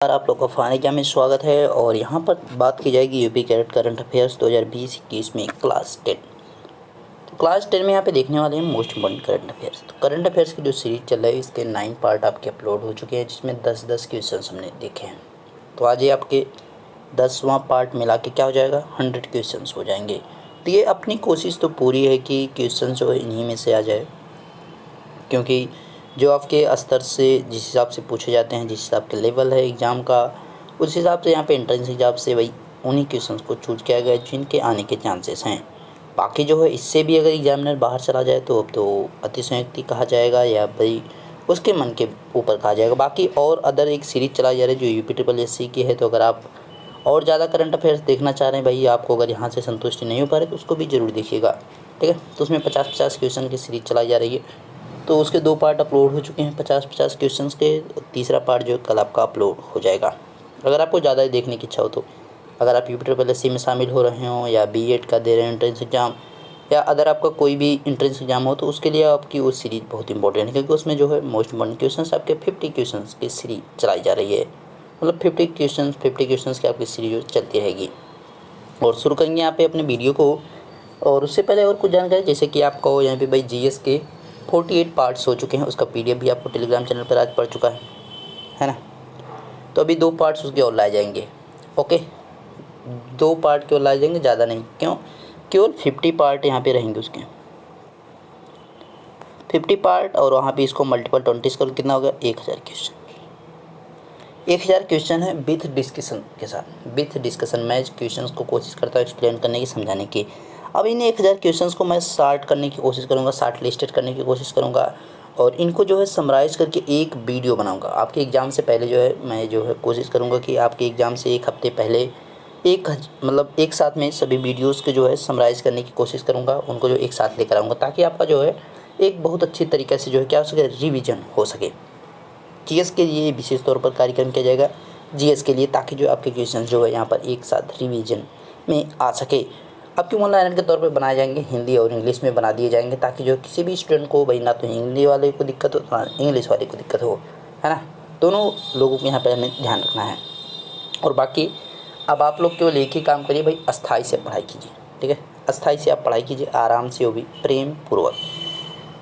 आप लोग का फ़ान एग्जाम में स्वागत है और यहाँ पर बात की जाएगी यूपी कैडेट करंट अफेयर्स 2020-21 में क्लास 10। तो क्लास 10 में यहाँ पे देखने वाले हैं मोस्ट इम्पॉर्टेंट करंट अफेयर्स। तो करंट अफेयर्स की जो सीरीज चल रही है इसके 9 पार्ट आपके अपलोड हो चुके हैं, जिसमें 10-10 क्वेश्चन हमने देखे हैं। तो आज ये आपके 10वां पार्ट मिला के क्या हो जाएगा, 100 क्वेश्चन हो जाएंगे। तो ये अपनी कोशिश तो पूरी है कि क्वेश्चन जो है इन्हीं में से आ जाए, क्योंकि जो आपके स्तर से जिस हिसाब से पूछे जाते हैं, जिस हिसाब के लेवल है एग्ज़ाम का, उस हिसाब से यहाँ पे एंट्रेंस एग्जाम से वही उन्हीं क्वेश्चंस को चूज किया गया है जिनके आने के चांसेस हैं। बाकी जो है इससे भी अगर एग्जामिनर बाहर चला जाए तो अब तो अतिशयोक्ति कहा जाएगा या भाई उसके मन के ऊपर कहा जाएगा। बाकी और अदर एक सीरीज़ चलाई जा रही है जो UP-SSC की है। तो अगर आप और ज़्यादा करंट अफेयर्स देखना चाह रहे हैं भाई, आपको अगर यहाँ से संतुष्टि नहीं हो पा रही तो उसको भी ज़रूर देखिएगा, ठीक है। तो उसमें 50-50 क्वेश्चन की सीरीज़ चलाई जा रही है। तो उसके 2 पार्ट अपलोड हो चुके हैं 50-50 क्वेश्चंस के। तीसरा पार्ट जो है कल आपका अपलोड हो जाएगा। अगर आपको ज़्यादा देखने की इच्छा हो तो अगर आप UP-SSC में शामिल हो रहे हों या B.Ed का दे रहे हैं एंट्रेंस एग्ज़ाम, या अदर आपका कोई भी एंट्रेंस एग्ज़ाम हो, तो उसके लिए आपकी वो सीरीज़ बहुत इंपॉर्टेंट है, क्योंकि उसमें जो है मोस्ट इम्पॉर्टेंट क्वेश्चंस आपके 50 क्वेश्चंस की सीरीज़ चलाई जा रही है। मतलब 50 क्वेश्चंस की आपकी सीरीज़ चलती रहेगी। और शुरू करेंगे यहाँ पे अपने वीडियो को। और उससे पहले और कुछ जानकारी, जैसे कि आपको यहाँ पे भाई GS के 48 पार्ट्स हो चुके हैं, उसका PDF भी आपको टेलीग्राम चैनल पर आज पड़ चुका है ना। तो अभी 2 पार्ट्स उसके और लाए जाएंगे, ओके। 2 पार्ट क्यों लाए जाएंगे, ज़्यादा नहीं, क्यों, केवल 50 पार्ट यहाँ पे रहेंगे उसके 50 पार्ट। और वहाँ पे इसको मल्टीपल 20 करो, कितना होगा 1000 क्वेश्चन। 1000 क्वेश्चन है विथ डिस्कशन के साथ। विथ डिस्कशन मैं क्वेश्चंस को कोशिश करता हूँ एक्सप्लेन करने की, समझाने की। अब इन 1000 क्वेश्चंस को मैं शार्ट करने की कोशिश करूँगा, शार्ट लिस्टेड करने की कोशिश करूँगा, और इनको जो है समराइज़ करके एक वीडियो बनाऊँगा। आपके एग्ज़ाम से पहले जो है मैं जो है कोशिश करूँगा कि आपके एग्ज़ाम से 1 हफ़्ते पहले मतलब एक साथ में सभी वीडियोज़ के जो है समराइज़ करने की कोशिश करूँगा, उनको जो एक साथ लेकर आऊँगा, ताकि आपका जो है एक बहुत अच्छी तरीके से जो है क्या हो सके, रिविज़न हो सके। GS के लिए विशेष तौर पर कार्यक्रम किया जाएगा, GS के लिए, ताकि जो आपके क्वेश्चन जो है यहाँ पर एक साथ रिवीजन में आ सके। आपके ऑनलाइन के तौर पर बनाए जाएंगे, हिंदी और इंग्लिश में बना दिए जाएंगे, ताकि जो किसी भी स्टूडेंट को भाई ना तो हिंदी वाले को दिक्कत हो ना इंग्लिश वाले को दिक्कत हो, है ना। दोनों लोगों को यहाँ पर हमें ध्यान रखना है। और बाकी अब आप लोग केवल एक ही काम करिए भाई, अस्थाई से पढ़ाई कीजिए, ठीक है। अस्थाई से आप पढ़ाई कीजिए, आराम से, वो भी प्रेम पूर्वक।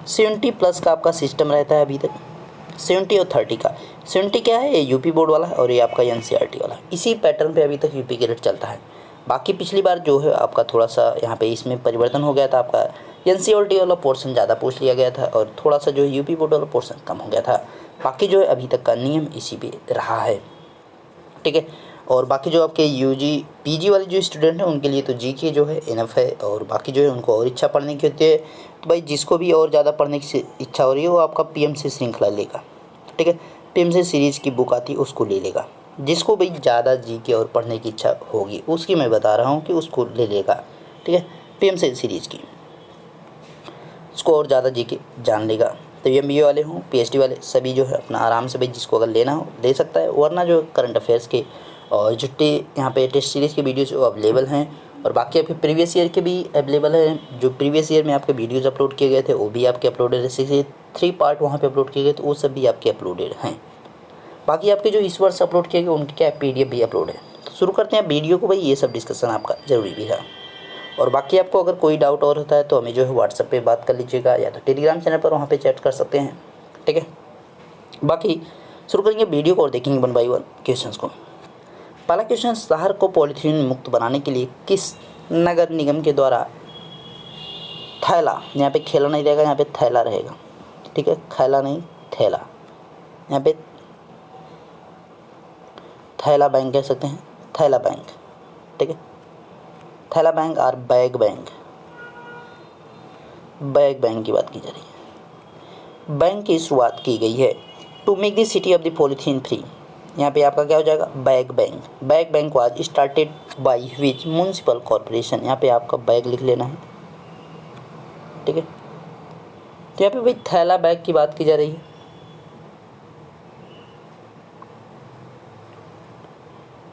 70+ का आपका सिस्टम रहता है अभी तक, 70 और 30 का। 70 क्या है, ये UP बोर्ड वाला, और ये आपका NCERT वाला। इसी पैटर्न पे अभी तक UP कैडेट चलता है। बाकी पिछली बार जो है आपका थोड़ा सा यहाँ पे इसमें परिवर्तन हो गया था, आपका NCERT वाला पोर्शन ज़्यादा पूछ लिया गया था और थोड़ा सा जो है UP बोर्ड वाला पोर्शन कम हो गया था। बाकी जो है अभी तक का नियम इसी पे रहा है, ठीक है। और बाकी जो आपके UG PG वाले जो स्टूडेंट हैं उनके लिए तो GK जो है इनफ है, और बाकी जो है उनको और इच्छा पढ़ने की होती है तो भाई जिसको भी और ज़्यादा पढ़ने की इच्छा हो रही है वो आपका PMC श्रृंखला लेगा, ठीक है। PMC सीरीज़ की बुक आती है उसको ले लेगा। जिसको भाई ज़्यादा GK और पढ़ने की इच्छा होगी उसकी मैं बता रहा हूँ कि उसको ले लेगा, ठीक है, PMC सीरीज़ की, उसको और ज़्यादा GK जान लेगा। तो MBA वाले हों, PhD वाले, सभी जो है अपना आराम से भाई जिसको अगर लेना हो ले सकता है। वरना जो करंट अफेयर्स के और जो यहाँ पे टेस्ट सीरीज़ के वीडियोज़ जो अवेलेबल हैं, और बाकी आपके प्रीवियस ईयर के भी अवेलेबल हैं। जो प्रीवियस ईयर में आपके वीडियोज़ अपलोड किए गए थे वो भी आपके अपलोडेड है। 3 पार्ट वहाँ पे अपलोड किए गए तो वो सब भी आपके अपलोडेड हैं। बाकी आपके जो इस वर्ष अपलोड किए गए उनकी क्या PDF भी अपलोड है। तो शुरू करते हैं वीडियो को भाई, ये सब डिस्कशन आपका ज़रूरी भी है। और बाकी आपको अगर कोई डाउट और होता है तो हमें जो है व्हाट्सएप पे बात कर लीजिएगा, या तो टेलीग्राम चैनल पर वहाँ पे चैट कर सकते हैं, ठीक है। बाकी शुरू करेंगे वीडियो को और देखेंगे 1 बाय 1 क्वेश्चंस को। पहला क्वेश्चन, शहर को पॉलीथीन मुक्त बनाने के लिए किस नगर निगम के द्वारा थैला, यहाँ पे खेला नहीं रहेगा, यहाँ पे थैला रहेगा, ठीक है, खैला नहीं थैला, यहाँ पे थैला बैंक कह सकते हैं, थैला बैंक, ठीक है। थैला बैंक और बैग बैंक, बैग बैंक की बात की जा रही है। बैंक की शुरुआत की गई है to make the city of the polythene free. यहाँ पे आपका क्या हो जाएगा, bag bank. Bag bank was started by which municipal corporation, यहाँ पे आपका बैग लिख लेना है, ठीक है। तो यहाँ पे भाई थैला बैग की बात की जा रही है।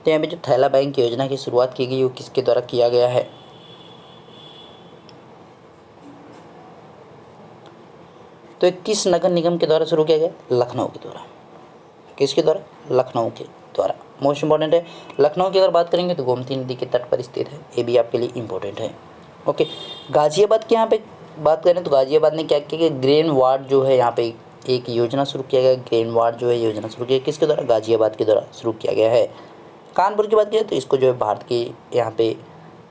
तो यहाँ पे जो थैला बैंक की योजना की शुरुआत की गई वो किसके द्वारा किया गया है, तो किस नगर निगम के द्वारा शुरू किया गया, लखनऊ के द्वारा। किसके द्वारा, लखनऊ के द्वारा। मोस्ट इंपॉर्टेंट है। लखनऊ की अगर बात करेंगे तो गोमती नदी के तट पर स्थित है, ये भी आपके लिए इंपॉर्टेंट है। ओके, गाजियाबाद की यहाँ पे बात करें तो गाजियाबाद ने क्या किया कि ग्रेन वार्ड जो है यहाँ पे एक योजना शुरू किया गया। ग्रेन वार्ड जो है योजना शुरू किया किसके द्वारा, गाजियाबाद के द्वारा शुरू किया गया है। कानपुर की बात करें तो इसको जो है भारत की यहाँ पे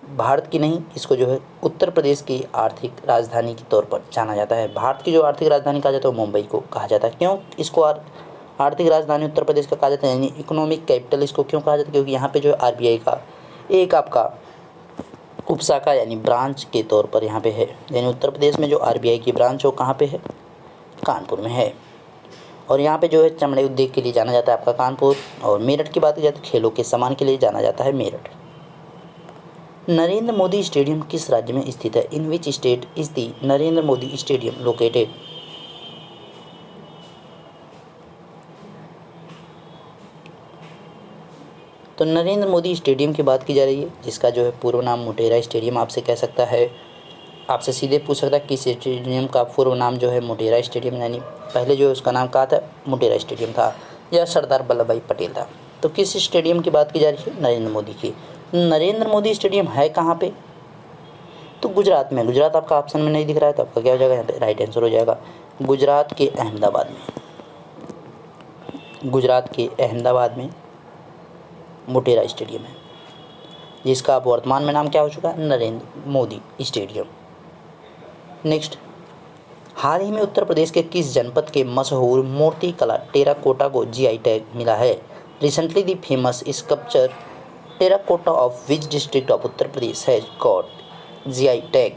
भारत की नहीं, इसको जो है उत्तर प्रदेश की आर्थिक राजधानी के तौर पर जाना जाता है। भारत की जो आर्थिक राजधानी कहा जाता है वो मुंबई को कहा जाता है। क्यों इसको आर्थिक राजधानी उत्तर प्रदेश का कहा जाता है, यानी इकोनॉमिक कैपिटल इसको क्यों कहा जाता है, क्योंकि यहाँ पे जो है आरबीआई का एक आपका उपशाखा यानी ब्रांच के तौर पर यहाँ पे है। यानी उत्तर प्रदेश में जो आरबीआई की ब्रांच हो कहाँ पे है, कानपुर में है। और यहाँ पे जो है चमड़े उद्योग के लिए जाना जाता है आपका कानपुर। और मेरठ की बात की जाए तो खेलों के सामान के लिए जाना जाता है मेरठ। नरेंद्र मोदी स्टेडियम किस राज्य में स्थित है, in which state is the Narendra Modi stadium located. तो नरेंद्र मोदी स्टेडियम की बात की जा रही है, जिसका जो है पूर्व नाम मोटेरा स्टेडियम आपसे कह सकता है, आपसे सीधे पूछ सकता है किस स्टेडियम का पूर्व नाम जो है मोटेरा स्टेडियम, यानी पहले जो है उसका नाम क्या था, मोटेरा स्टेडियम था या सरदार वल्लभ भाई पटेल था। तो किस स्टेडियम की बात की जा रही है, नरेंद्र मोदी की। नरेंद्र मोदी स्टेडियम है कहाँ पे, तो गुजरात में। गुजरात आपका ऑप्शन में नहीं दिख रहा है तो आपका क्या हो जाएगा, यहाँ पे राइट आंसर हो जाएगा गुजरात के अहमदाबाद में। गुजरात के अहमदाबाद में मोटेरा स्टेडियम है, जिसका अब वर्तमान में नाम क्या हो चुका है, नरेंद्र मोदी स्टेडियम। नेक्स्ट, हाल ही में उत्तर प्रदेश के किस जनपद के मशहूर मूर्ति कला टेराकोटा को जीआई टैग मिला है। Recently the famous sculpture terracotta of which district of Uttar Pradesh has got GI tag.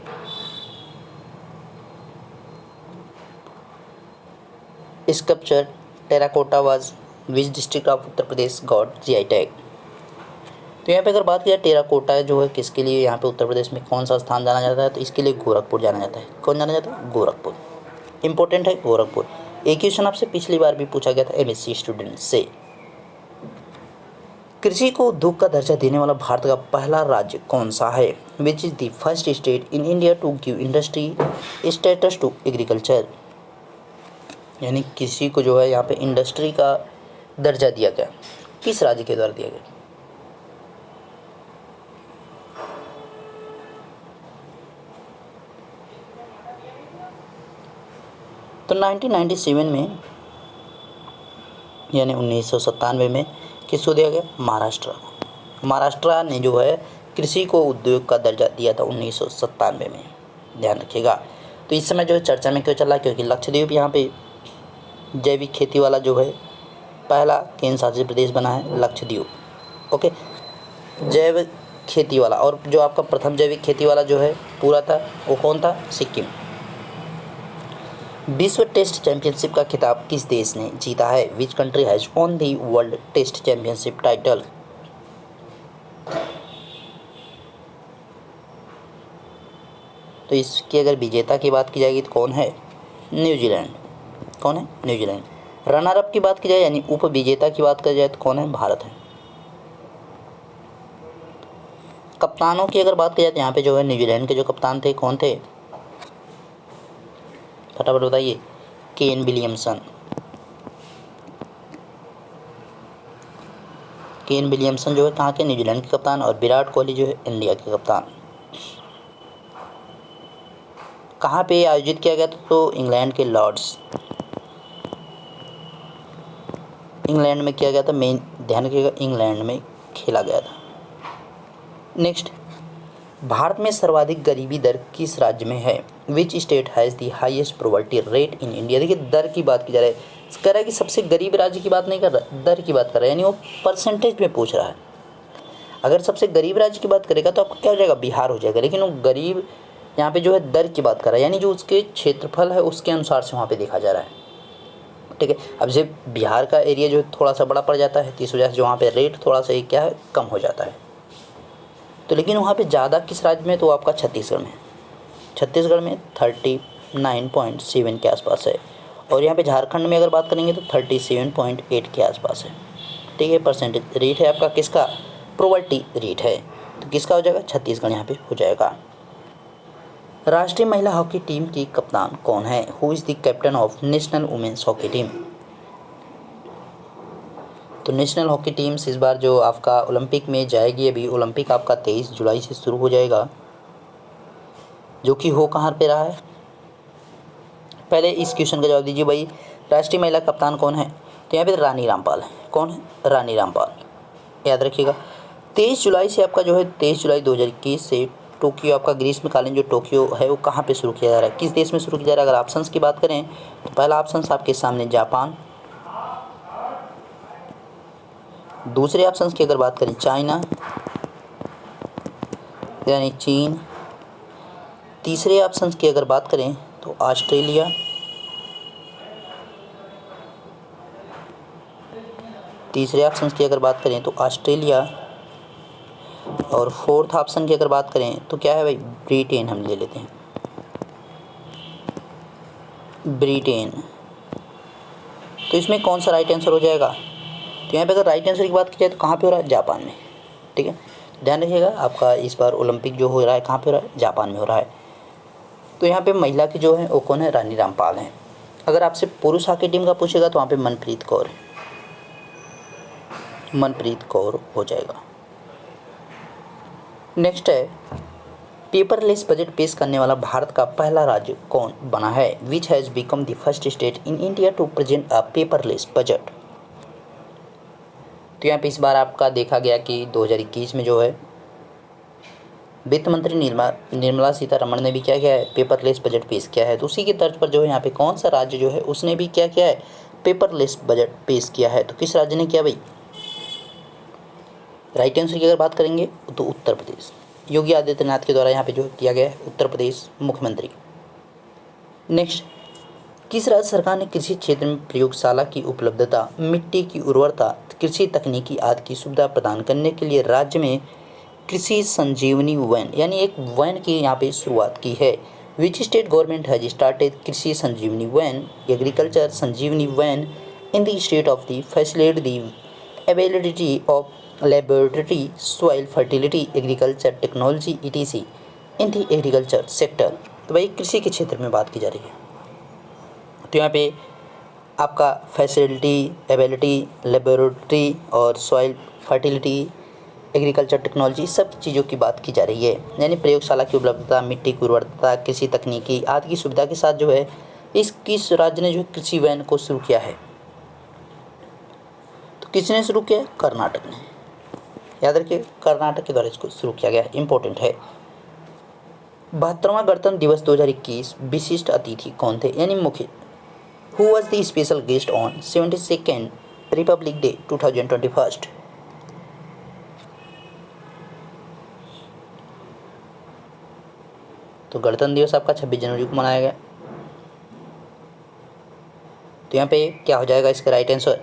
Sculpture terracotta was which district of Uttar Pradesh got GI tag. तो यहाँ पे अगर बात की जाए टेराकोटा जो है किसके लिए यहाँ पे उत्तर प्रदेश में कौन सा स्थान जाना जाता है, तो इसके लिए गोरखपुर जाना जाता है। कौन जाना जाता है, गोरखपुर। इंपॉर्टेंट है गोरखपुर। एक क्वेश्चन आपसे पिछली बार भी पूछा गया था एमएससी स्टूडेंट से। कृषि को उद्योग का दर्जा देने वाला भारत का पहला राज्य कौन सा है, which is the first state in India to give industry status to agriculture. यानी कृषि को जो है यहाँ पे इंडस्ट्री का दर्जा दिया गया, किस राज्य के द्वारा दिया गया। तो 1997 में यानी 1997 में किसको दिया गया, महाराष्ट्र। महाराष्ट्र ने जो है कृषि को उद्योग का दर्जा दिया था 1997 में, ध्यान रखिएगा। तो इस समय जो है चर्चा में क्यों चल रहा है, क्योंकि लक्षद्वीप यहाँ पे जैविक खेती वाला जो है पहला केंद्र शासित प्रदेश बना है लक्षद्वीप। ओके, जैविक खेती वाला। और जो आपका प्रथम जैविक खेती वाला जो है पूरा था वो कौन था, सिक्किम। विश्व टेस्ट चैंपियनशिप का खिताब किस देश ने जीता है, which country has won the world test championship title. तो इसकी अगर विजेता की बात की जाएगी तो कौन है, न्यूजीलैंड। कौन है, न्यूजीलैंड। रनर अप की बात की जाए यानी उप विजेता की बात की जाए तो कौन है, भारत है। कप्तानों की अगर बात की जाए तो यहाँ पे जो है न्यूजीलैंड के जो कप्तान थे कौन थे, फटाफट बताइए, केन विलियमसन। केन विलियमसन जो है कहाँ के, न्यूजीलैंड के कप्तान। और विराट कोहली जो है इंडिया के कप्तान। कहाँ पे आयोजित किया गया था, तो इंग्लैंड के लॉर्ड्स, इंग्लैंड में किया गया था। मेन ध्यान रखिएगा इंग्लैंड में खेला गया था। नेक्स्ट, भारत में सर्वाधिक गरीबी दर किस राज्य में है, which state has the highest poverty rate in India. देखिए दर की बात की जा रही है, कह रहा है कि सबसे गरीब राज्य की बात नहीं कर रहा, दर की बात कर रहा है, यानी वो परसेंटेज में पूछ रहा है। अगर सबसे गरीब राज्य की बात करेगा तो आपका क्या हो जाएगा, बिहार हो जाएगा। लेकिन वो गरीब यहाँ पे जो है दर की बात कर रहा है, यानी जो उसके क्षेत्रफल है उसके अनुसार से वहाँ पे देखा जा रहा है। ठीक है, अब जैसे बिहार का एरिया जो थोड़ा सा बड़ा पड़ जाता है तो इस वजह से जो वहाँ पे रेट थोड़ा सा क्या है, कम हो जाता है। तो लेकिन वहाँ पे ज़्यादा किस राज्य में, तो आपका छत्तीसगढ़ में। छत्तीसगढ़ में 39.7 के आसपास है। और यहाँ पे झारखंड में अगर बात करेंगे तो 37.8 के आसपास है। ठीक है, परसेंटेज रेट है आपका किसका, पॉवर्टी रेट है। तो किसका हो जाएगा, छत्तीसगढ़ यहाँ पे हो जाएगा। राष्ट्रीय महिला हॉकी टीम की कप्तान कौन है, who is the captain of national women's hockey team. तो नेशनल हॉकी टीम्स इस बार जो आपका ओलंपिक में जाएगी, अभी ओलंपिक आपका 23 जुलाई से शुरू हो जाएगा, जो कि हो कहाँ पे रहा है। पहले इस क्वेश्चन का जवाब दीजिए भाई, राष्ट्रीय महिला कप्तान कौन है। तो यहाँ पे रानी रामपाल है। कौन है? रानी रामपाल, याद रखिएगा। 23 जुलाई से आपका जो है 23 जुलाई 2021 से टोक्यो, आपका ग्रीष्मकालीन जो टोक्यो है वो कहाँ पे शुरू किया जा रहा है, किस देश में शुरू किया जा रहा है। अगर ऑप्शंस की बात करें तो पहला ऑप्शन आपके सामने जापान, दूसरे ऑप्शंस की अगर बात करें चाइना यानी चीन, तीसरे ऑप्शंस की अगर बात करें तो ऑस्ट्रेलिया, तीसरे ऑप्शंस की अगर बात करें तो ऑस्ट्रेलिया, और फोर्थ ऑप्शन की अगर बात करें तो क्या है भाई, ब्रिटेन हम ले लेते हैं, ब्रिटेन। तो इसमें कौन सा राइट आंसर हो जाएगा। तो यहाँ पे अगर राइट आंसर की बात की जाए तो कहाँ पे हो रहा है, जापान में। ठीक है, ध्यान रखिएगा, आपका इस बार ओलंपिक जो हो रहा है कहाँ पे हो रहा है, जापान में हो रहा है। तो यहाँ पे महिला की जो है वो कौन है, रानी रामपाल हैं। अगर आपसे पुरुष हॉकी टीम का पूछेगा तो वहाँ पे मनप्रीत कौर, मनप्रीत कौर हो जाएगा। नेक्स्ट है, पेपरलेस बजट पेश करने वाला भारत का पहला राज्य कौन बना है। Which has become the first state in India to present a paperless budget. तो यहाँ पे इस बार आपका देखा गया कि 2021 में जो है वित्त मंत्री निर्मला सीतारमण ने भी क्या किया है, पेपरलेस बजट पेश किया है। तो उसी के तर्ज पर जो है यहाँ पे कौन सा राज्य जो है उसने भी क्या किया है, पेपरलेस बजट पेश किया है। तो किस राज्य ने किया भाई, राइट आंसर की अगर बात करेंगे तो उत्तर प्रदेश, योगी आदित्यनाथ के द्वारा यहाँ पे जो किया गया है, उत्तर प्रदेश मुख्यमंत्री। नेक्स्ट, किस राज्य सरकार ने कृषि क्षेत्र में प्रयोगशाला की उपलब्धता, मिट्टी की उर्वरता, कृषि तकनीकी आदि की सुविधा प्रदान करने के लिए राज्य में कृषि संजीवनी वैन यानी एक वैन की यहाँ पे शुरुआत की है। Which state government has started Krishi Sanjivani van, agriculture Sanjivani van in the state of the facilitate the availability of laboratory soil fertility agriculture technology ETC in the agriculture sector. तो भाई कृषि के क्षेत्र में बात की जा रही है। तो यहाँ पे आपका फैसिलिटी, एबिलिटी, लेबोरेटरी और सॉइल फर्टिलिटी, एग्रीकल्चर टेक्नोलॉजी, सब चीज़ों की बात की जा रही है। यानी प्रयोगशाला की उपलब्धता, मिट्टी की उर्वरता, कृषि तकनीकी आदि की सुविधा के साथ जो है इस किस राज्य ने जो कृषि वैन को शुरू किया है। तो किसने शुरू किया, कर्नाटक ने। याद रखिए, कर्नाटक के द्वारा इसको शुरू किया गया, इंपॉर्टेंट है। 72वां गणतंत्र दिवस 2021 विशिष्ट अतिथि कौन थे, यानी मुख्य। Who was the special guest on 72nd Republic day 2021। तो गणतंत्र दिवस आपका 26 जनवरी को मनाया गया। तो यहाँ पे क्या हो जाएगा इसका राइट आंसर।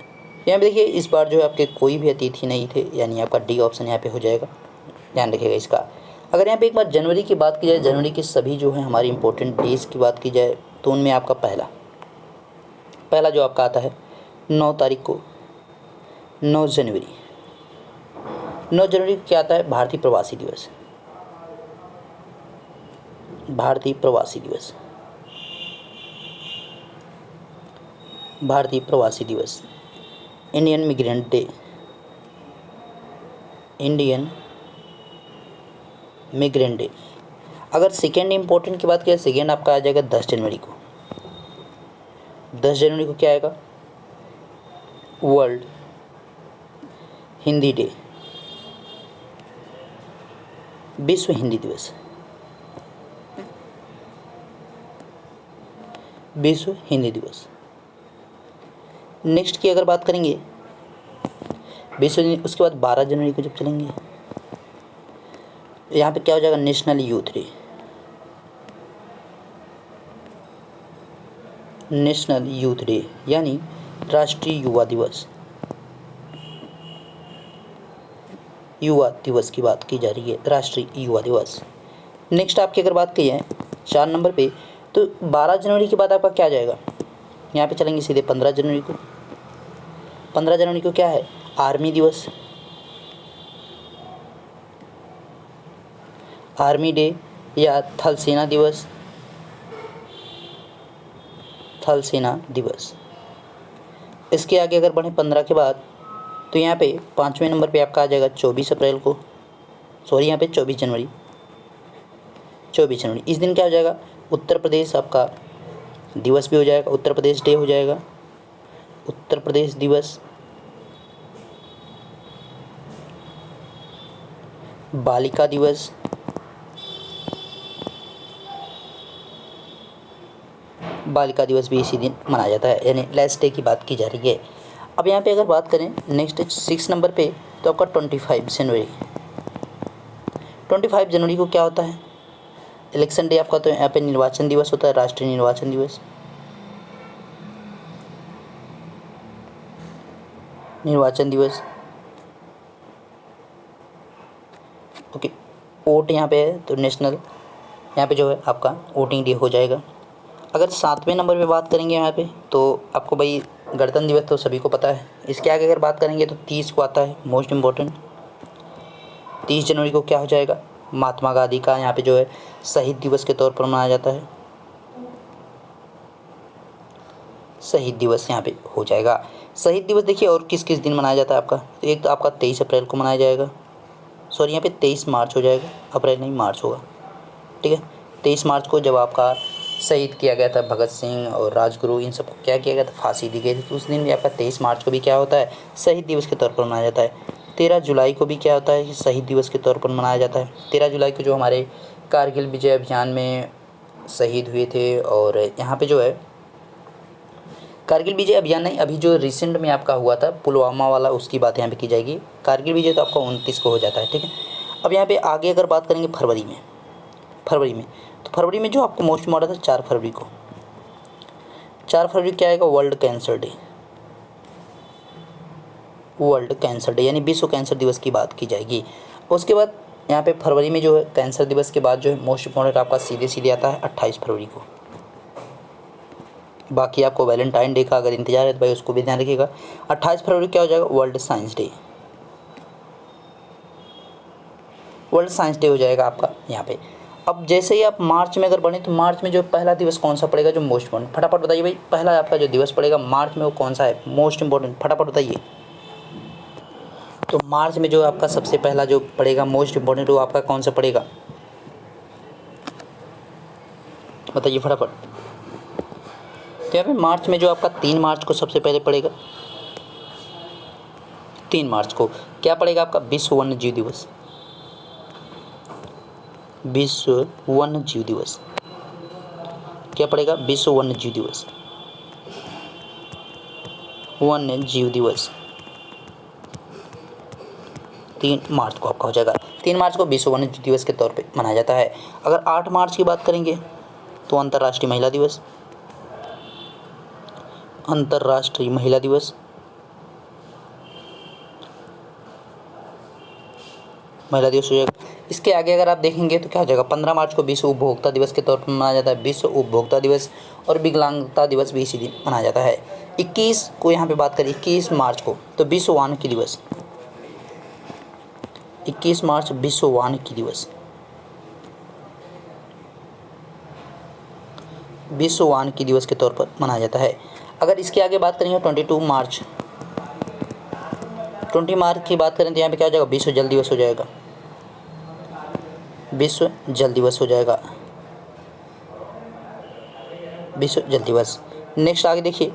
यहाँ पे देखिए इस बार जो है आपके कोई भी अतिथि नहीं थे, यानी आपका डी ऑप्शन यहाँ पे हो जाएगा, ध्यान रखिएगा इसका। अगर यहाँ पे एक बार जनवरी की बात की जाए, जनवरी के सभी जो है हमारी इंपॉर्टेंट डेज की बात की जाए तो उनमें आपका पहला जो आपका आता है 9 तारीख को, 9 जनवरी। 9 जनवरी को क्या आता है, भारतीय प्रवासी दिवस, भारतीय प्रवासी दिवस, भारतीय प्रवासी दिवस, इंडियन मिग्रेंट डे, इंडियन मिग्रेंट डे। अगर सेकेंड इंपॉर्टेंट की बात करें, सेकेंड आपका आ जाएगा 10 जनवरी को। 10 जनवरी को क्या आएगा, वर्ल्ड हिंदी डे, विश्व हिंदी दिवस, विश्व हिंदी दिवस। नेक्स्ट की अगर बात करेंगे विश्व, उसके बाद 12 जनवरी को जब चलेंगे यहाँ पे क्या हो जाएगा, national youth day, national youth day यानी राष्ट्रीय युवा दिवस, युवा दिवस की बात की जा रही है, राष्ट्रीय युवा दिवस। नेक्स्ट आपकी अगर बात की जाए 4 नंबर पे, तो 12 जनवरी के बाद आपका क्या आ जाएगा, यहाँ पे चलेंगे सीधे 15 जनवरी को। 15 जनवरी को क्या है, आर्मी दिवस, आर्मी डे या थल सेना दिवस, थल सेना दिवस। इसके आगे अगर बढ़ें 15 के बाद तो यहाँ पे 5वें नंबर पे आपका आ जाएगा 24 अप्रैल को, सॉरी यहाँ पे 24 जनवरी, 24 जनवरी। इस दिन क्या हो जाएगा, उत्तर प्रदेश आपका दिवस भी हो जाएगा, उत्तर प्रदेश डे हो जाएगा, उत्तर प्रदेश दिवस, बालिका दिवस, बालिका दिवस भी इसी दिन मनाया जाता है, यानी लेट्स डे की बात की जा रही है। अब यहाँ पे अगर बात करें नेक्स्ट 6 नंबर पे, तो आपका 25 जनवरी, 25 जनवरी को क्या होता है, इलेक्शन डे आपका। तो यहाँ पे निर्वाचन दिवस होता है, राष्ट्रीय निर्वाचन दिवस, निर्वाचन दिवस। ओके, वोट यहाँ पे है तो नेशनल, यहाँ पे जो है आपका वोटिंग डे हो जाएगा। अगर 7वें नंबर पे बात करेंगे यहाँ पे, तो आपको भाई गणतंत्र दिवस तो सभी को पता है। इसके आगे अगर बात करेंगे तो 30 को आता है मोस्ट इम्पोर्टेंट, 30 जनवरी को क्या हो जाएगा, महात्मा गांधी का यहाँ पे जो है शहीद दिवस के तौर पर मनाया जाता है, शहीद दिवस यहाँ पे हो जाएगा। शहीद दिवस देखिए और किस किस दिन मनाया जाता है आपका, तो एक तो आपका 23 अप्रैल को मनाया जाएगा, सॉरी यहाँ पे 23 मार्च हो जाएगा, अप्रैल नहीं मार्च होगा, ठीक है। 23 मार्च को जब आपका शहीद किया गया था भगत सिंह और राजगुरु, इन सबको क्या किया गया था, फांसी दी गई थी, तो उस दिन भी आपका 23 मार्च को भी क्या होता है, शहीद दिवस के तौर पर मनाया जाता है। 13 जुलाई को भी क्या होता है, शहीद दिवस के तौर पर मनाया जाता है। 13 जुलाई को जो हमारे कारगिल विजय अभियान में शहीद हुए थे, और यहाँ पे जो है कारगिल विजय अभियान नहीं, अभी जो रिसेंट में आपका हुआ था पुलवामा वाला, उसकी बात यहाँ पे की जाएगी। कारगिल विजय तो आपका 29 को हो जाता है, ठीक है। अब यहाँ पे आगे अगर बात करेंगे फरवरी में, तो फरवरी में जो आपको मोस्ट इम्पोर्टेंट था 4 फरवरी को, 4 फरवरी क्या आएगा, world cancer day, world cancer day यानी विश्व कैंसर दिवस की बात की जाएगी। उसके बाद यहाँ पे फरवरी में जो है कैंसर दिवस के बाद जो है मोस्ट इम्पोर्टेंट आपका सीधे सीधे आता है 28 फरवरी को। बाकी आपको वैलेंटाइन डे का अगर इंतजार है तो भाई उसको भी ध्यान रखिएगा। 28 फरवरी क्या हो जाएगा, world science day, world science day हो जाएगा आपका यहाँ पे। अब जैसे ही आप मार्च में अगर बढ़े, तो मार्च में जो पहला दिवस कौन सा पड़ेगा जो मोस्ट इम्पोर्टेंट, फटाफट बताइए भाई, पहला आपका जो दिवस पड़ेगा मार्च में वो कौन सा है मोस्ट इम्पोर्टेंट, फटाफट बताइए। तो मार्च में जो आपका सबसे पहला जो पड़ेगा मोस्ट इम्पोर्टेंट, वो आपका कौन सा पड़ेगा, बताइए फटाफट। तो यहाँ पे मार्च में जो आपका 3 मार्च को सबसे पहले पड़ेगा, 3 मार्च को क्या पड़ेगा आपका, विश्व वन्य जीव दिवस, विश्व वन्य जीव दिवस क्या पड़ेगा, विश्व वन्य जीव दिवस, वन्य जीव दिवस 3 मार्च को आपका हो जाएगा। 3 मार्च को विश्व वन्य जीव दिवस के तौर पे मनाया जाता है। अगर 8 मार्च की बात करेंगे तो अंतर्राष्ट्रीय महिला दिवस, अंतर्राष्ट्रीय महिला दिवस, महिला दिवस हो जाएगा। इसके आगे अगर आप देखेंगे तो क्या हो जाएगा, 15 मार्च को विश्व उपभोक्ता दिवस के तौर पर मनाया जाता है, विश्व उपभोक्ता दिवस, और विकलांगता दिवस भी इसी दिन मनाया जाता है। 21 को यहाँ पे बात करें, 21 मार्च को तो विश्व वानिकी दिवस, 21 मार्च विश्व वानिकी दिवस, विश्व वानिकी दिवस के तौर पर मनाया जाता है। अगर इसके आगे बात करेंगे 22 मार्च, 20 मार्च की बात करें तो यहाँ पे क्या हो जाएगा, विश्व जल दिवस हो जाएगा, विश्व जल दिवस हो जाएगा, विश्व जल दिवस। नेक्स्ट आगे देखिए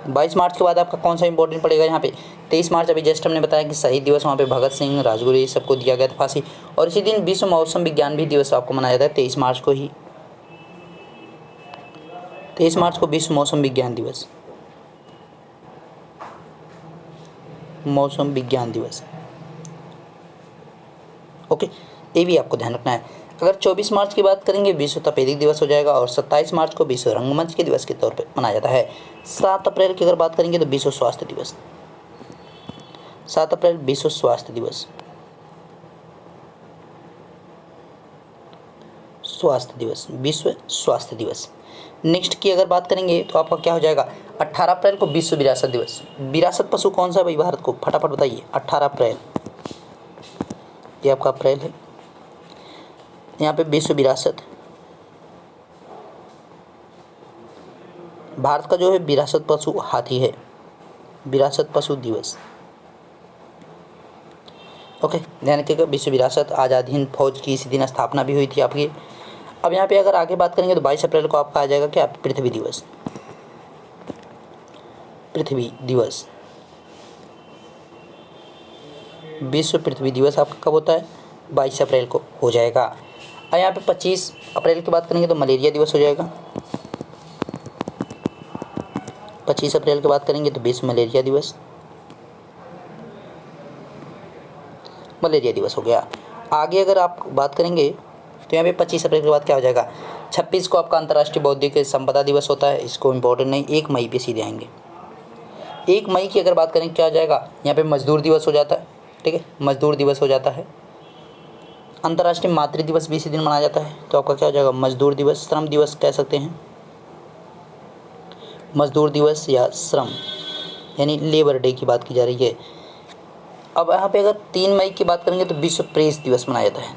22 मार्च के बाद आपका कौन सा इंपॉर्टेंट पड़ेगा, यहाँ पे 23 मार्च अभी जस्ट हमने बताया कि शहीद दिवस, वहाँ पे भगत सिंह राजगुरु ये सबको दिया गया था फांसी, और इसी दिन विश्व मौसम विज्ञान भी दिवस आपको मनाया जाता है 23 मार्च को ही, 23 मार्च को विश्व मौसम विज्ञान दिवस, मौसम विज्ञान दिवस। ओके, ये भी आपको ध्यान रखना है। अगर 24 मार्च की बात करेंगे विश्व तपेदिक दिवस हो जाएगा, और 27 मार्च को विश्व रंगमंच के दिवस के तौर पे मनाया जाता है। 7 अप्रैल की अगर बात करेंगे तो विश्व स्वास्थ्य दिवस, 7 अप्रैल विश्व स्वास्थ्य दिवस, स्वास्थ्य दिवस, विश्व स्वास्थ्य दिवस। नेक्स्ट की अगर बात करेंगे तो आपका क्या हो जाएगा, 18 अप्रैल को विश्व विरासत दिवस। विरासत पशु कौन सा है भाई भारत को, फटाफट बताइए। 18 अप्रैल ये आपका अप्रैल है, यहाँ पे विश्व विरासत, भारत का जो है विरासत पशु हाथी है, विरासत पशु दिवस, ओके, ध्यान रखिएगा। विश्व विरासत आज़ाद हिंद फौज की इसी दिन स्थापना भी हुई थी आपकी। अब यहाँ पे अगर आगे बात करेंगे तो 22 अप्रैल को आपका आ जाएगा क्या, पृथ्वी दिवस। पृथ्वी दिवस, विश्व पृथ्वी दिवस आपका कब होता है, 22 अप्रैल को हो जाएगा। और यहाँ पे 25 अप्रैल की बात करेंगे तो मलेरिया दिवस हो जाएगा। 25 अप्रैल की बात करेंगे तो विश्व मलेरिया दिवस, मलेरिया दिवस हो गया। आगे अगर आप बात करेंगे तो यहाँ पे 25 अप्रैल के बाद क्या हो जाएगा, 26 को आपका अंतर्राष्ट्रीय बौद्धिक संपदा दिवस होता है। इसको इम्पोर्टेंट नहीं, 1 मई पे सीधे आएंगे। 1 मई की अगर बात करें क्या हो जाएगा, यहाँ पे मजदूर दिवस हो जाता है। ठीक है, मजदूर दिवस हो जाता है। अंतर्राष्ट्रीय मातृ दिवस भी इसी दिन मनाया जाता है, तो आपका क्या हो जाएगा, मजदूर दिवस, श्रम दिवस कह सकते हैं, मजदूर दिवस या श्रम यानी लेबर डे की बात की जा रही है। अब यहाँ पे अगर 3 मई की बात करेंगे तो विश्व प्रेस दिवस मनाया जाता है।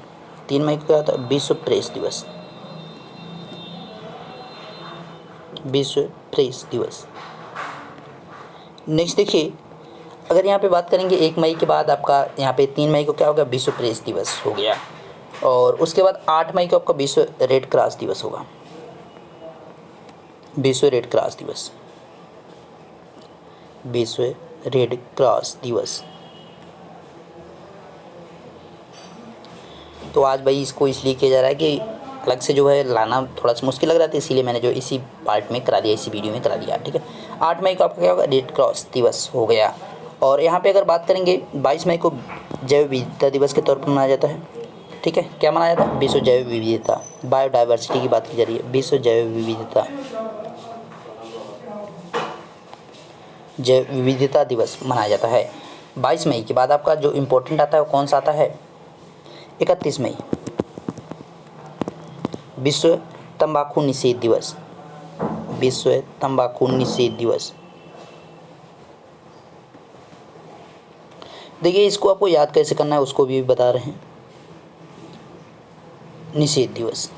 3 मई को क्या होता है, विश्व प्रेस दिवस, विश्व प्रेस दिवस। नेक्स्ट देखिए, अगर यहाँ पे बात करेंगे 1 मई के बाद आपका यहाँ पे 3 मई को क्या होगा, विश्व प्रेस दिवस हो गया। और उसके बाद 8 मई को आपका विश्व रेड क्रॉस दिवस होगा, विश्व रेड क्रॉस दिवस, विश्व रेड क्रॉस दिवस। तो आज भाई इसको इसलिए किया जा रहा है कि अलग से जो है लाना थोड़ा सा मुश्किल लग रहा था, इसीलिए मैंने जो इसी पार्ट में करा दिया, इसी वीडियो में करा दिया। ठीक है, 8 मई को आपका क्या होगा, रेड क्रॉस दिवस हो गया। और यहाँ पे अगर बात करेंगे 22 मई को जैव विविधता दिवस के तौर पर मनाया जाता है। ठीक है, क्या मनाया जाता है, विश्व जैव विविधता, बायोडाइवर्सिटी की बात की जा रही है, विश्व जैव विविधता, जैव विविधता दिवस मनाया जाता है। 22 मई के बाद आपका जो इम्पोर्टेंट आता है वो कौन सा आता है, 31 मई विश्व तंबाकू निषेध दिवस, विश्व तंबाकू निषेध दिवस। देखिए इसको आपको याद कैसे करना है उसको भी बता रहे हैं, निषेध दिवस।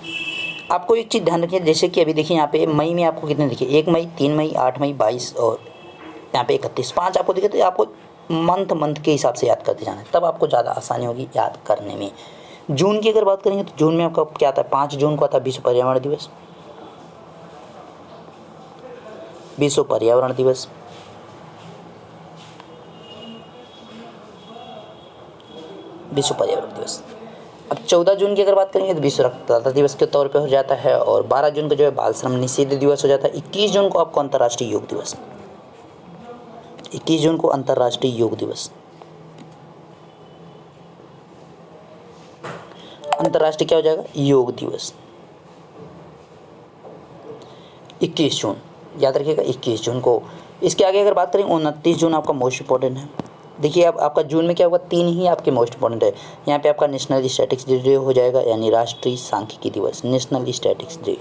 आपको एक चीज़ ध्यान रखिए, जैसे कि अभी देखिए यहाँ पे मई में आपको कितने देखिए, 1 मई, 3 मई, 8 मई, 22 और यहाँ पे 31, 5 आपको दिखे, तो आपको मंथ के हिसाब से याद करते जाना है, तब आपको ज़्यादा आसानी होगी याद करने में। जून की अगर बात करेंगे तो जून में आपका क्या आता है, 5 जून को आता है विश्व पर्यावरण दिवस, विश्व पर्यावरण दिवस। विश्व पर्यावरण दिवस। अब 14 जून की अगर बात करेंगे तो विश्व रक्तदाता दिवस के तौर पे हो जाता है। और 12 जून को जो है बाल श्रम निषेध दिवस हो जाता है। 21 जून को आपको अंतर्राष्ट्रीय योग दिवस, 21 जून को अंतर्राष्ट्रीय योग दिवस, अंतर्राष्ट्रीय क्या हो जाएगा, योग दिवस। 21 जून याद रखिएगा, 21 जून को। इसके आगे अगर बात करें 29 जून आपका मोस्ट इंपॉर्टेंट है। देखिए अब आपका जून में क्या होगा, 3 ही आपके मोस्ट इंपॉर्टेंट है। यहाँ पे आपका नेशनल स्टैटिक्स डे हो जाएगा, यानी राष्ट्रीय सांख्यिकी दिवस, नेशनल स्टैटिक्स डे।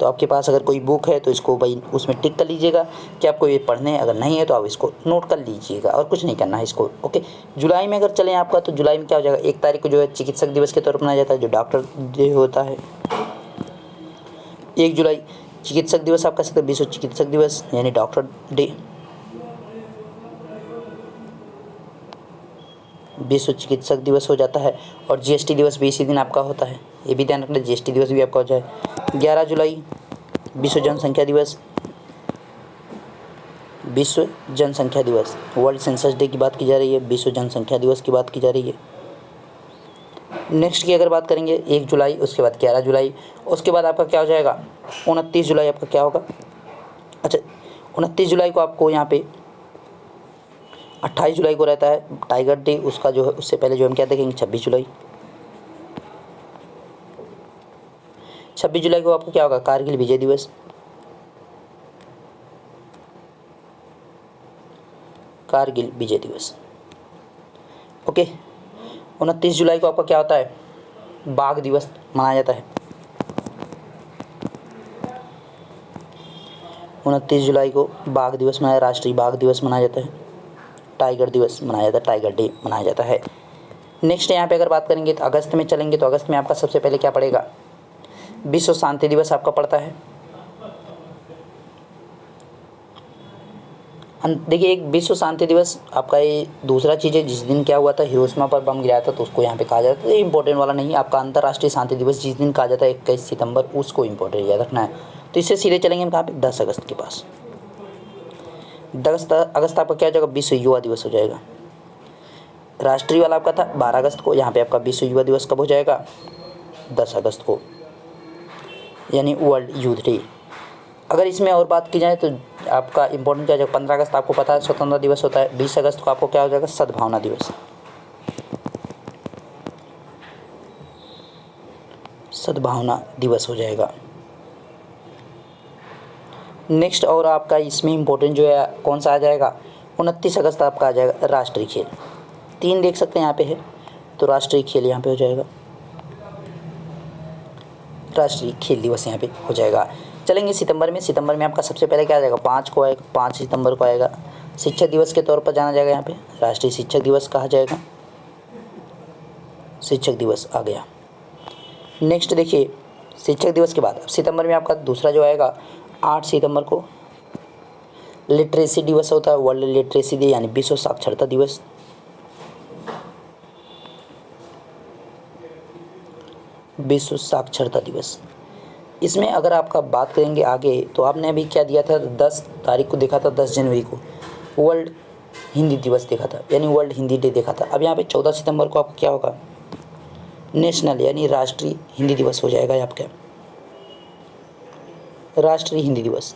तो आपके पास अगर कोई बुक है तो इसको भाई उसमें टिक कर लीजिएगा कि आपको ये पढ़ने है, अगर नहीं है तो आप इसको नोट कर लीजिएगा और कुछ नहीं करना है इसको। ओके, जुलाई में अगर चलें आपका तो जुलाई में क्या हो जाएगा, 1 तारीख को जो है चिकित्सक दिवस के तौर पर मनाया जाता है, जो डॉक्टर डे होता है। 1 जुलाई चिकित्सक दिवस आप कह सकते हैं, विश्व चिकित्सक दिवस यानी डॉक्टर डे, विश्व चिकित्सक दिवस हो जाता है। और जीएसटी दिवस भी इसी दिन आपका होता है, ये भी ध्यान रखना, जीएसटी दिवस भी आपका हो जाए। 11 जुलाई विश्व जनसंख्या दिवस, विश्व जनसंख्या दिवस, वर्ल्ड सेंसस डे की बात की जा रही है, विश्व जनसंख्या दिवस की बात की जा रही है। नेक्स्ट की अगर बात करेंगे 1 जुलाई, उसके बाद 11 जुलाई, उसके बाद आपका क्या हो जाएगा, 29 जुलाई आपका क्या होगा, अच्छा 29 जुलाई को आपको यहाँ पे 28 जुलाई को रहता है टाइगर डे, उसका जो है उससे पहले जो हम क्या देखेंगे 26 जुलाई। 26 जुलाई को आपका क्या होगा, कारगिल विजय दिवस, कारगिल विजय दिवस। ओके, 29 जुलाई को आपका क्या होता है, बाघ दिवस मनाया जाता है। 29 जुलाई को बाघ दिवस मनाया, राष्ट्रीय बाघ दिवस मनाया जाता है, टाइगर दिवस मनाया जाता है, टाइगर डे मनाया जाता है। नेक्स्ट यहाँ पे अगर बात करेंगे तो अगस्त में चलेंगे, तो अगस्त में आपका सबसे पहले क्या पड़ेगा, विश्व शांति दिवस आपका पड़ता है। देखिए एक विश्व शांति दिवस आपका ये दूसरा चीज़ है, जिस दिन क्या हुआ था, हिरोशिमा पर बम गिराया था, तो उसको यहाँ पे कहा जाता है। ये इंपॉर्टेंट वाला नहीं है आपका। अंतर्राष्ट्रीय शांति दिवस जिस दिन कहा जाता है 21 सितंबर, उसको इंपॉर्टेंट याद रखना है। तो इससे सीधे चलेंगे हम कहाँ पे, 10 अगस्त के पास। 10 अगस्त आपका क्या हो जाएगा, विश्व युवा दिवस हो जाएगा। राष्ट्रीय वाला आपका था 12 अगस्त को, यहाँ पे आपका विश्व युवा दिवस कब हो जाएगा, 10 अगस्त को, यानी वर्ल्ड यूथ डे। अगर इसमें और बात की जाए तो आपका इंपॉर्टेंट क्या हो जाएगा, 15 अगस्त आपको पता है स्वतंत्रता दिवस होता है। 20 अगस्त को आपको क्या हो जाएगा, सद्भावना दिवस। सद्भावना दिवस हो जाएगा। नेक्स्ट और आपका इसमें इंपॉर्टेंट जो है कौन सा आ जाएगा, 29 अगस्त आपका आ जाएगा राष्ट्रीय खेल। 3 देख सकते हैं यहाँ पे है, तो राष्ट्रीय खेल यहाँ पे हो जाएगा, राष्ट्रीय खेल दिवस यहाँ पे हो जाएगा। चलेंगे सितंबर में। सितंबर में आपका सबसे पहले क्या आ जाएगा, 5 को आएगा, 5 सितंबर को आएगा, शिक्षक दिवस के तौर पर जाना जाएगा। यहाँ पे राष्ट्रीय शिक्षक दिवस कहा जाएगा, शिक्षक दिवस आ गया। नेक्स्ट देखिए शिक्षक दिवस के बाद सितंबर में आपका दूसरा जो आएगा, 8 सितंबर को लिटरेसी दिवस होता है, वर्ल्ड लिटरेसी डे यानी विश्व साक्षरता दिवस। विश्व साक्षरता दिवस। इसमें अगर आपका बात करेंगे आगे, तो आपने अभी क्या दिया था, 10 तारीख को देखा था, 10 जनवरी को वर्ल्ड हिंदी दिवस देखा था, यानी वर्ल्ड हिंदी डे देखा था। अब यहाँ पे 14 सितंबर को आपका क्या होगा, नेशनल यानी राष्ट्रीय हिंदी दिवस हो जाएगा आपका, राष्ट्रीय हिंदी दिवस।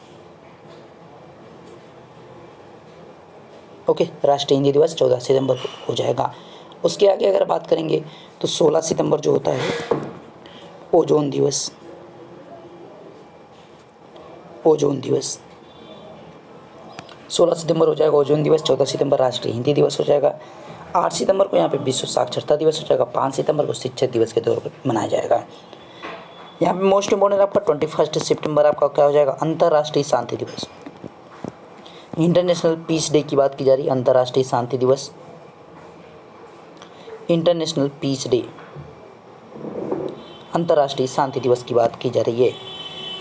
ओके, राष्ट्रीय हिंदी दिवस 14 सितंबर को हो जाएगा। उसके आगे अगर बात करेंगे तो 16 सितंबर जो होता है ओजोन दिवस, ओजोन दिवस 16 सितंबर हो जाएगा ओजोन दिवस। 14 सितंबर राष्ट्रीय हिंदी दिवस हो जाएगा। 8 सितंबर को यहाँ पे विश्व साक्षरता दिवस हो जाएगा। 5 सितंबर को शिक्षक दिवस के तौर पर मनाया जाएगा। यहाँ पे मोस्ट इम्पोर्टेंट आपका 21 सितंबर आपका क्या हो जाएगा, अंतर्राष्ट्रीय शांति दिवस, इंटरनेशनल पीस डे की बात की जा रही है। अंतर्राष्ट्रीय शांति दिवस, इंटरनेशनल पीस डे, अंतर्राष्ट्रीय शांति दिवस की बात की जा रही है।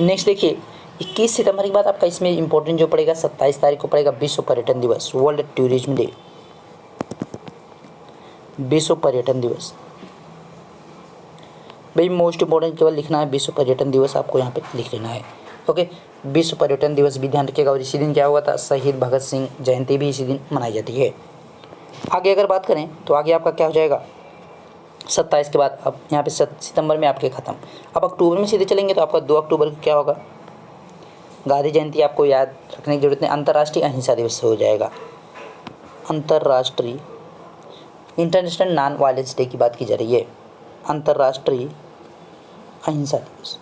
नेक्स्ट देखिए 21 सितंबर के बाद आपका इसमें इंपॉर्टेंट जो पड़ेगा, 27 तारीख को पड़ेगा विश्व पर्यटन दिवस, वर्ल्ड टूरिज्म डे, विश्व पर्यटन दिवस। भाई मोस्ट इंपॉर्टेंट केवल लिखना है विश्व पर्यटन दिवस, आपको यहाँ पे लिख लेना है। ओके, विश्व पर्यटन दिवस भी ध्यान रखिएगा। और इसी दिन क्या हुआ था, शहीद भगत सिंह जयंती भी इसी दिन मनाई जाती है। आगे अगर बात करें तो आगे आपका क्या हो जाएगा, 27 के बाद अब यहाँ पे सितंबर में आपके ख़त्म। अब अक्टूबर में सीधे चलेंगे तो आपका 2 अक्टूबर को क्या होगा, गांधी जयंती आपको याद रखने की जरूरत नहीं, अंतर्राष्ट्रीय अहिंसा दिवस हो जाएगा। अंतर्राष्ट्रीय इंटरनेशनल नॉन वायलेंस डे की बात की जा रही है, अंतर्राष्ट्रीय अहिंसा दिवस,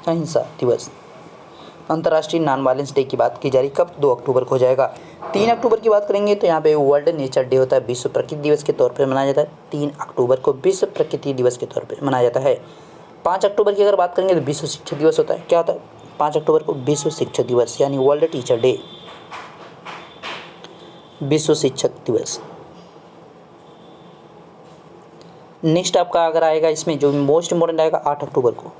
अहिंसा दिवस, अंतर्राष्ट्रीय नॉन वायलेंस डे की बात की जा रही कब, 2 अक्टूबर को हो जाएगा। 3 अक्टूबर की बात करेंगे तो यहाँ पे वर्ल्ड नेचर डे होता है, विश्व प्रकृति दिवस के तौर पर मनाया जाता है। 3 अक्टूबर को विश्व प्रकृति दिवस के तौर पर मनाया जाता है। 5 अक्टूबर की अगर बात करेंगे तो विश्व शिक्षक दिवस होता है। क्या होता है 5 अक्टूबर को, विश्व शिक्षक दिवस यानी वर्ल्ड टीचर डे, विश्व शिक्षक दिवस। नेक्स्ट आपका अगर आएगा इसमें जो मोस्ट इम्पोर्टेंट आएगा, 8 अक्टूबर को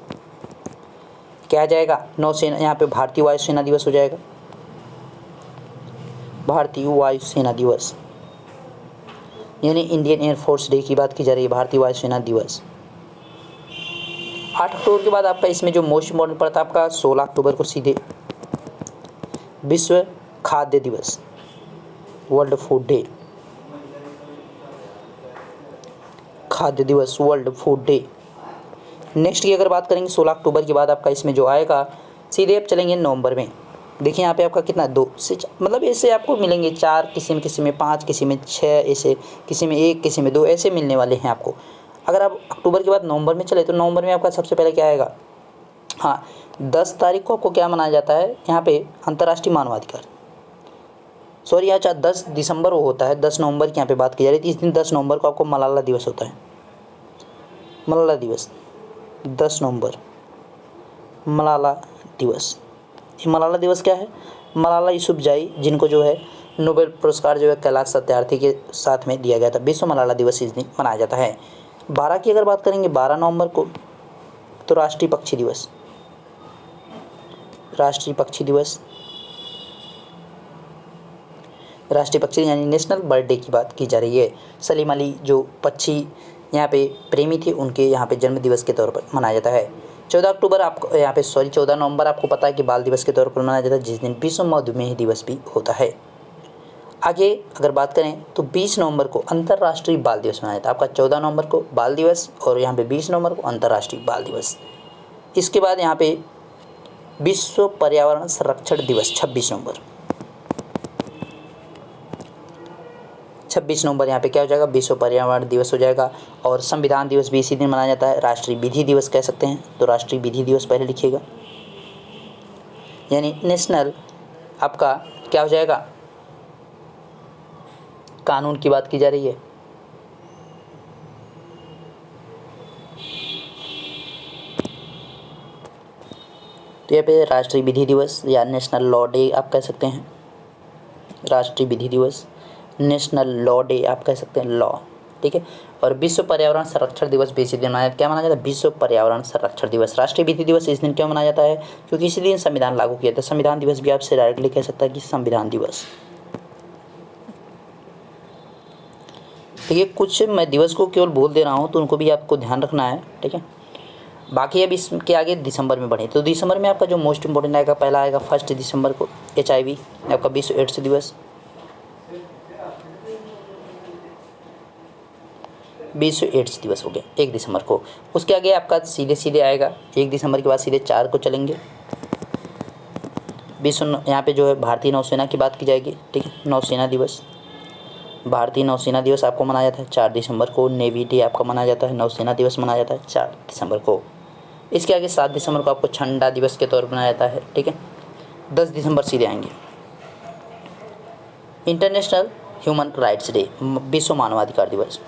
क्या आ जाएगा, नौसेना, यहाँ पे भारतीय वायुसेना दिवस हो जाएगा, भारतीय वायुसेना दिवस यानी इंडियन एयरफोर्स डे की बात की जा रही है, भारतीय वायुसेना दिवस। 8 अक्टूबर के बाद आपका इसमें जो मोस्ट इम्पोर्टेंट पड़ता है आपका 16 अक्टूबर को सीधे विश्व खाद्य दिवस, वर्ल्ड फूड डे, खाद्य दिवस, वर्ल्ड फूड डे। नेक्स्ट की अगर बात करेंगे 16 अक्टूबर के बाद आपका इसमें जो आएगा, सीधे अब चलेंगे नवंबर में। देखिए यहाँ पे आपका कितना, 2 से मतलब ऐसे आपको मिलेंगे 4, किसी में 5, किसी में 6, ऐसे किसी में 1, किसी में 2, ऐसे मिलने वाले हैं आपको। अगर आप अक्टूबर के बाद नवंबर में चले तो नवंबर में आपका सबसे पहले क्या आएगा, हाँ 10 तारीख को आपको क्या मनाया जाता है यहाँ पे, अंतर्राष्ट्रीय मानवाधिकार, सॉरी अच्छा 10 दिसंबर वो होता है, 10 नवंबर की यहाँ पे बात की जा रही थी। इस दिन 10 नवंबर को आपको मलाला दिवस होता है, मलाला दिवस 10 नवंबर, मलाला दिवस। ये मलाला दिवस क्या है, मलाला यूसुफजई जिनको जो है नोबेल पुरस्कार जो है कैलाश सत्यार्थी के साथ में दिया गया था, विश्व मलाला दिवस इस दिन मनाया जाता है। 12 की अगर बात करेंगे 12 नवंबर को तो राष्ट्रीय पक्षी दिवस, राष्ट्रीय पक्षी दिवस। राष्ट्रीय पक्षी यानी नेशनल बर्ड डे की बात की जा रही है। सलीम अली जो पक्षी यहाँ पे प्रेमी थे उनके यहाँ पे जन्म दिवस के तौर पर मनाया जाता है। 14 अक्टूबर आपको यहाँ पे 14 नवंबर आपको पता है कि बाल दिवस के तौर पर मनाया जाता है, जिस दिन विश्व मधुमेह दिवस भी होता है। आगे अगर बात करें तो 20 नवंबर को अंतर्राष्ट्रीय बाल दिवस मनाया जाता है। आपका 14 नवंबर को बाल दिवस और यहाँ पे 20 नवंबर को अंतर्राष्ट्रीय बाल दिवस। इसके बाद यहाँ पे विश्व पर्यावरण संरक्षण दिवस 26 नवंबर। 26 नवंबर यहाँ पे क्या हो जाएगा, विश्व पर्यावरण दिवस हो जाएगा। और संविधान दिवस भी इसी दिन मनाया जाता है। राष्ट्रीय विधि दिवस कह सकते हैं, तो राष्ट्रीय विधि दिवस पहले लिखिएगा, यानी नेशनल आपका क्या हो जाएगा, कानून की बात की जा रही है। तो यहाँ पे राष्ट्रीय विधि दिवस या नेशनल लॉ डे आप कह सकते हैं। राष्ट्रीय विधि दिवस, नेशनल लॉ डे आप कह सकते हैं, लॉ, ठीक है। और विश्व पर्यावरण संरक्षण दिवस भी इसी दिन मनाया जाता है। क्या मनाया जाता है, विश्व पर्यावरण संरक्षण दिवस। राष्ट्रीय विधि दिवस इस दिन क्यों मनाया जाता है, क्योंकि इसी दिन संविधान लागू किया था। संविधान दिवस भी आपसे डायरेक्टली कह सकता है कि संविधान दिवस। देखिए कुछ मैं दिवस को केवल बोल दे रहा हूँ, तो उनको भी आपको ध्यान रखना है, ठीक है। बाकी अब इसके आगे दिसंबर में बढ़े तो दिसंबर में आपका जो मोस्ट इम्पोर्टेंट आएगा, पहला आएगा 1 दिसंबर को HIV आपका विश्व एड्स दिवस। विश्व एड्स दिवस हो गया 1 दिसंबर को। उसके आगे आपका सीधे सीधे आएगा 1 दिसंबर के बाद सीधे 4 को चलेंगे, विश्व यहाँ पे जो है भारतीय नौसेना की बात की जाएगी, ठीक है। नौसेना दिवस, भारतीय नौसेना दिवस आपको मनाया जाता है 4 दिसंबर को। नेवी डे आपका मनाया जाता है, नौसेना दिवस मनाया जाता है 4 दिसंबर को। इसके आगे 7 दिसंबर को आपको झंडा दिवस के तौर पर मनाया जाता है, ठीक है। 10 दिसंबर सीधे आएंगे इंटरनेशनल ह्यूमन राइट्स डे, विश्व मानवाधिकार दिवस,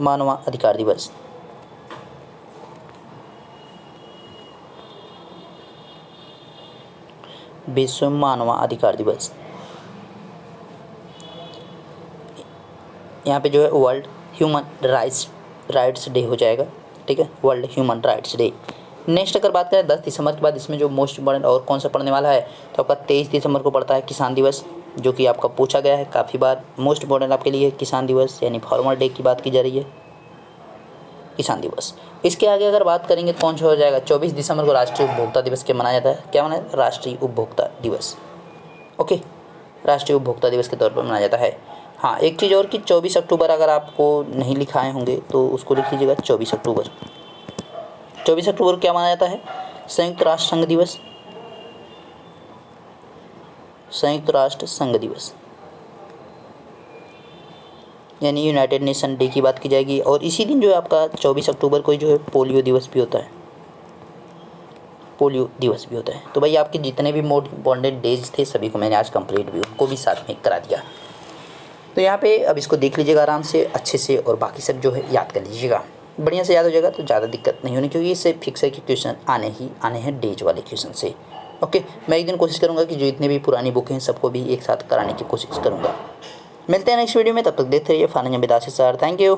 मानवाधिकार दिवस। विश्व मानवाधिकार दिवस, यहाँ पे जो है वर्ल्ड ह्यूमन राइट्स डे हो जाएगा, ठीक है, world human rights day. Next अगर बात करें 10 दिसंबर के बाद इसमें जो मोस्ट इम्पॉर्टेंट और कौन सा पड़ने वाला है, तो आपका 23 दिसंबर को पड़ता है किसान दिवस, जो कि आपका पूछा गया है काफ़ी बार। मोस्ट इम्पॉर्टेंट आपके लिए किसान दिवस यानी फार्मर डे की बात की जा रही है, किसान दिवस। इसके आगे अगर बात करेंगे कौन सा हो जाएगा, 24 दिसंबर को राष्ट्रीय उपभोक्ता दिवस के मनाया जाता है। क्या मनाया, राष्ट्रीय उपभोक्ता दिवस, ओके, राष्ट्रीय उपभोक्ता दिवस के तौर पर मनाया जाता है। हाँ एक चीज़ और कि 24 अक्टूबर अगर आपको नहीं लिखाए होंगे तो उसको लिख लीजिएगा 24 अक्टूबर। 24 अक्टूबर क्या मनाया जाता है, संयुक्त राष्ट्र संघ दिवस, संयुक्त राष्ट्र संघ दिवस यानी यूनाइटेड नेशन डे की बात की जाएगी। और इसी दिन जो है आपका 24 अक्टूबर को जो है पोलियो दिवस भी होता है, पोलियो दिवस भी होता है। तो भाई आपके जितने भी मोस्ट इम्पॉर्टेंट डेज थे सभी को मैंने आज कंप्लीट भी उनको भी साथ में करा दिया। तो यहाँ पे अब इसको देख लीजिएगा आराम से अच्छे से, और बाकी सब जो है याद कर लीजिएगा, बढ़िया से याद हो जाएगा तो ज़्यादा दिक्कत नहीं होनी, क्योंकि इससे फिक्स है कि क्वेश्चन आने हैं डेज वाले क्वेश्चन से। ओके, मैं एक दिन कोशिश करूँगा कि जो इतने भी पुरानी बुक हैं सबको भी एक साथ कराने की कोशिश करूँगा। मिलते हैं नेक्स्ट वीडियो में, तब तक देखते रहिए फाइनल विदा से सर, थैंक यू।